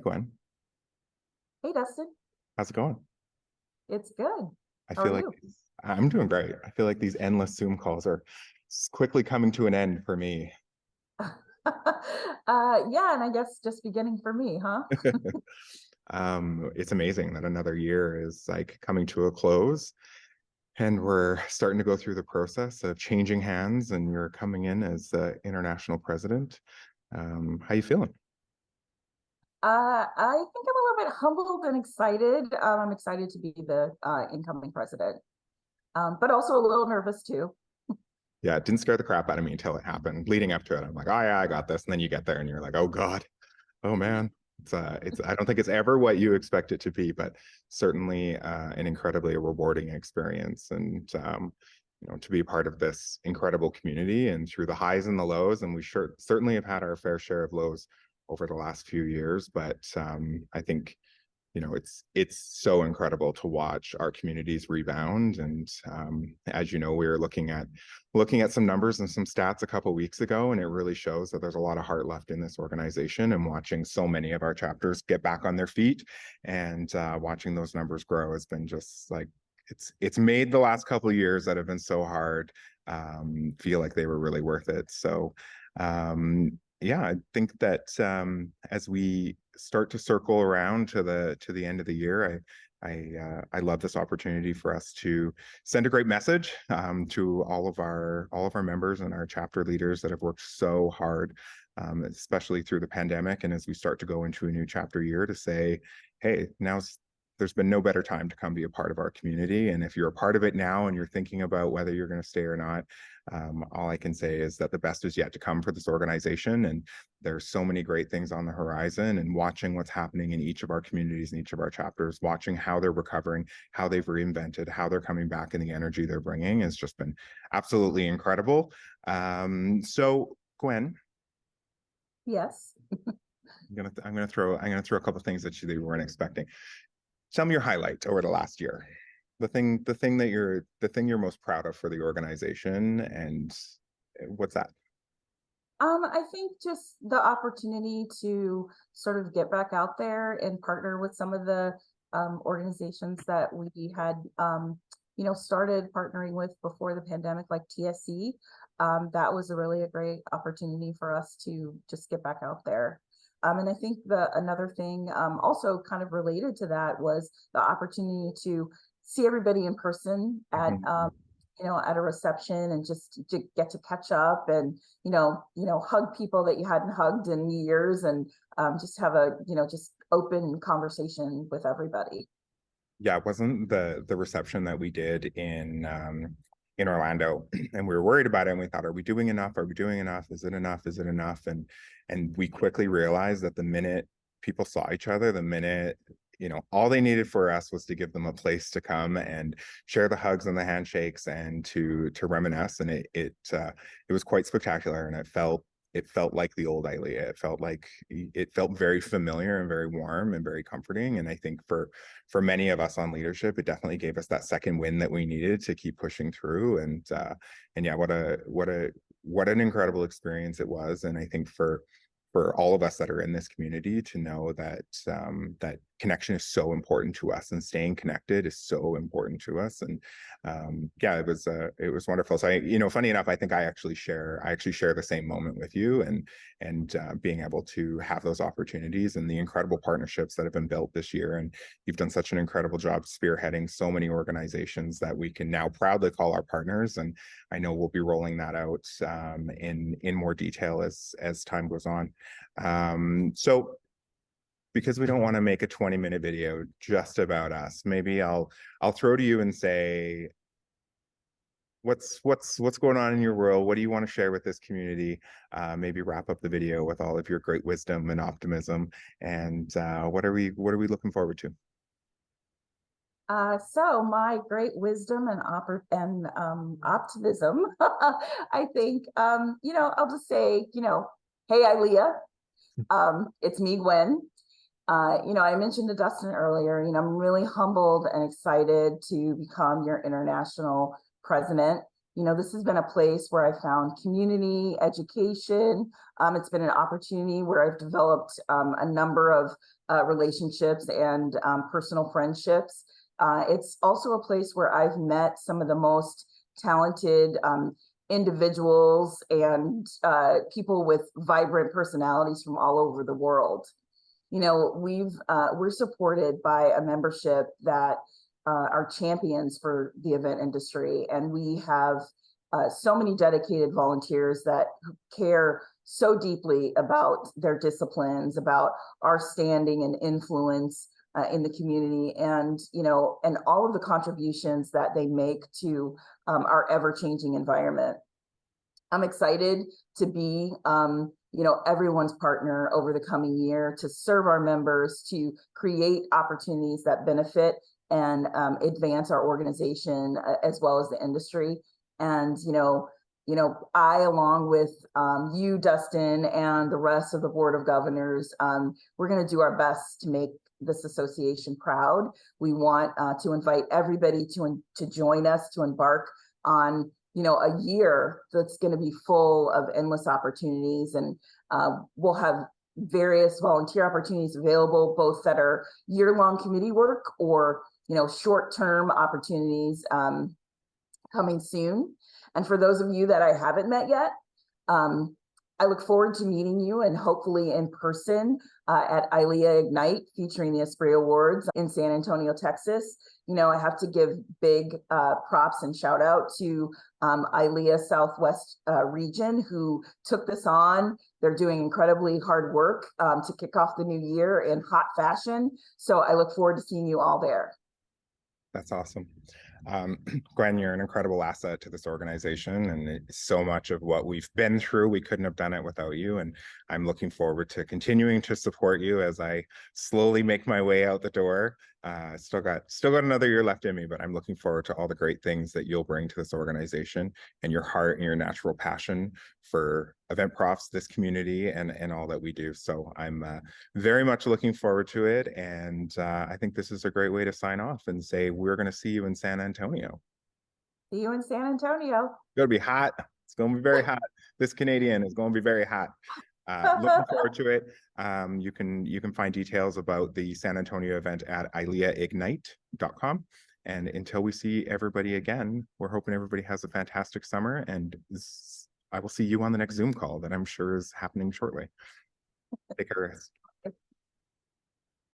Gwen, Hey, Dustin. how's it going? It's good. I How feel are like you? I'm doing great. I feel like these endless Zoom calls are quickly coming to an end for me. Yeah, and I guess just beginning for me, huh? It's amazing that another year is like coming to a close and we're starting to go through the process of changing hands and you're coming in as the international president. How you feeling? I think I'm a little bit humbled and excited. I'm excited to be the incoming president, but also a little nervous too. Yeah, it didn't scare the crap out of me until it happened. Leading up to it, I'm like, oh yeah, I got this. And then you get there and you're like, oh God. Oh man, it's I don't think it's ever what you expect it to be, but certainly an incredibly rewarding experience, and to be a part of this incredible community and through the highs and the lows, and we certainly have had our fair share of lows over the last few years, but I think it's so incredible to watch our communities rebound. And as you know, we were looking at some numbers and some stats a couple of weeks ago, and it really shows that there's a lot of heart left in this organization. And watching so many of our chapters get back on their feet and watching those numbers grow has been just like it's made the last couple of years that have been so hard feel like they were really worth it. So yeah, I think that as we start to circle around to the end of the year, I love this opportunity for us to send a great message to all of our members and our chapter leaders that have worked so hard, especially through the pandemic, and as we start to go into a new chapter year, to say, hey, there's been no better time to come be a part of our community. And if you're a part of it now and you're thinking about whether you're going to stay or not, all I can say is that the best is yet to come for this organization. And there's so many great things on the horizon, and watching what's happening in each of our communities and each of our chapters, watching how they're recovering, how they've reinvented, how they're coming back, and the energy they're bringing has just been absolutely incredible. So Gwen, Yes. I'm gonna throw a couple of things at you that you weren't expecting. Tell me your highlight over the last year. The thing you're most proud of for the organization, and what's that? I think just the opportunity to sort of get back out there and partner with some of the organizations that we had, started partnering with before the pandemic, like TSC. That was a great opportunity for us to just get back out there. And I think another thing also kind of related to that was the opportunity to see everybody in person at Mhm. at a reception, and just to get to catch up and hug people that you hadn't hugged in years, and just have a just open conversation with everybody. Yeah, it wasn't the reception that we did in Orlando, and we were worried about it, and we thought, are we doing enough? Are we doing enough? Is it enough? Is it enough? And we quickly realized that the minute people saw each other, the minute all they needed for us was to give them a place to come and share the hugs and the handshakes and to reminisce, and it was quite spectacular, and it felt like the old ILEA. It felt very familiar and very warm and very comforting. And I think for many of us on leadership, it definitely gave us that second win that we needed to keep pushing through. And yeah, what an incredible experience it was. And I think for all of us that are in this community to know that that connection is so important to us, and staying connected is so important to us. And yeah, it was wonderful. So funny enough, I think I actually share the same moment with you, and being able to have those opportunities and the incredible partnerships that have been built this year. And you've done such an incredible job spearheading so many organizations that we can now proudly call our partners. And I know we'll be rolling that out in more detail as time goes on. So because we don't want to make a 20-minute video just about us, maybe I'll throw to you and say, what's going on in your world? What do you want to share with this community? Maybe wrap up the video with all of your great wisdom and optimism. And what are we looking forward to? So my great wisdom and optimism, I think, I'll just say, hey, Ilea, it's me, Gwen. I mentioned to Dustin earlier, I'm really humbled and excited to become your international president. this has been a place where I found community, education. It's been an opportunity where I've developed a number of relationships and personal friendships. It's also a place where I've met some of the most talented individuals and people with vibrant personalities from all over the world. We're supported by a membership that are champions for the event industry, and we have so many dedicated volunteers that care so deeply about their disciplines, about our standing and influence in the community, and all of the contributions that they make to our ever-changing environment. I'm excited to be, everyone's partner over the coming year, to serve our members, to create opportunities that benefit and advance our organization as well as the industry. And, I, along with you, Dustin, and the rest of the Board of Governors, we're going to do our best to make this association proud. We want to invite everybody to join us, to embark on a year that's going to be full of endless opportunities. And we'll have various volunteer opportunities available, both that are year-long committee work or, short-term opportunities coming soon. And for those of you that I haven't met yet, I look forward to meeting you, and hopefully in person at ILEA Ignite, featuring the Esprit Awards in San Antonio, Texas. I have to give big props and shout out to ILEA Southwest region, who took this on. They're doing incredibly hard work to kick off the new year in hot fashion. So I look forward to seeing you all there. That's awesome. Gwen, you're an incredible asset to this organization, and so much of what we've been through, we couldn't have done it without you. And I'm looking forward to continuing to support you as I slowly make my way out the door. Still got another year left in me, but I'm looking forward to all the great things that you'll bring to this organization, and your heart and your natural passion for event profs, this community, and all that we do. So I'm very much looking forward to it. And I think this is a great way to sign off and say, we're going to see you in San Antonio. See you in San Antonio. It's going to be hot. It's going to be very hot. This Canadian is going to be very hot. Looking forward to it. You can find details about the San Antonio event at ileaignite.com. And until we see everybody again, we're hoping everybody has a fantastic summer, and I will see you on the next Zoom call that I'm sure is happening shortly. Take care, guys.